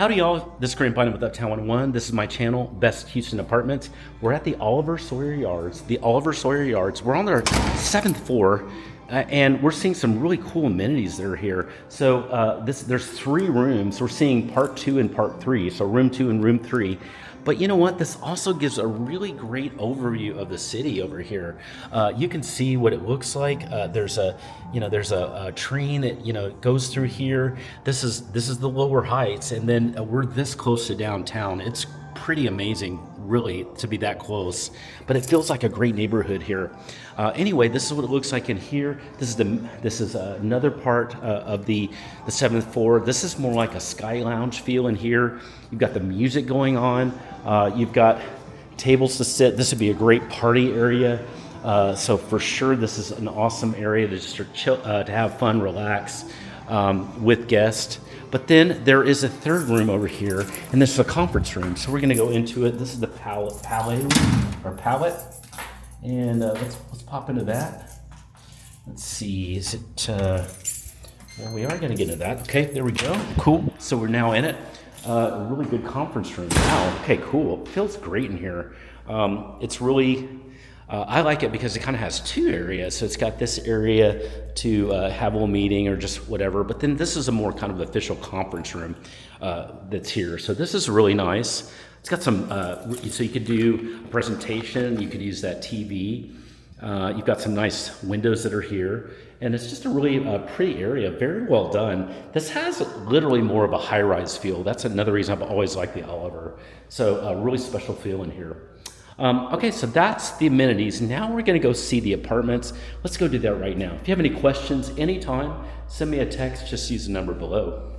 Howdy y'all, this is Grant Bynum with Uptown 101. This is my channel, Best Houston Apartments. We're at the Oliver Sawyer Yards. The Oliver Sawyer Yards, we're on their 7th floor and we're seeing some really cool amenities that are here. So there's 3 rooms. We're seeing part 2 and part 3, so room 2 and room 3. But you know what? This also gives a really great overview of the city over here. You can see what it looks like. There's a train that goes through here. This is the lower heights, and then we're this close to downtown. It's pretty amazing, really, to be that close. But it feels like a great neighborhood here. Anyway, this is what it looks like in here. This is another part of the 7th floor. This is more like a sky lounge feel in here. You've got the music going on. You've got tables to sit. This would be a great party area. So for sure, this is an awesome area to just chill, to have fun, relax with guests. But then there is a 3rd room over here, and this is a conference room. So we're going to go into it. This is the palette, and let's pop into that. Let's see, is it? Well, we are going to get into that. Okay, there we go. Cool. So we're now in it. A really good conference room. Wow. Okay, cool. It feels great in here. It's really. I like it because it kind of has 2 areas. So it's got this area to have a little meeting or just whatever. But then this is a more kind of official conference room that's here. So this is really nice. It's got some, so you could do a presentation. You could use that TV. You've got some nice windows that are here. And it's just a really pretty area, very well done. This has literally more of a high-rise feel. That's another reason I've always liked the Oliver. So a really special feel in here. Okay, so that's the amenities. Now we're gonna go see the apartments. Let's go do that right now. If you have any questions anytime, send me a text, just use the number below.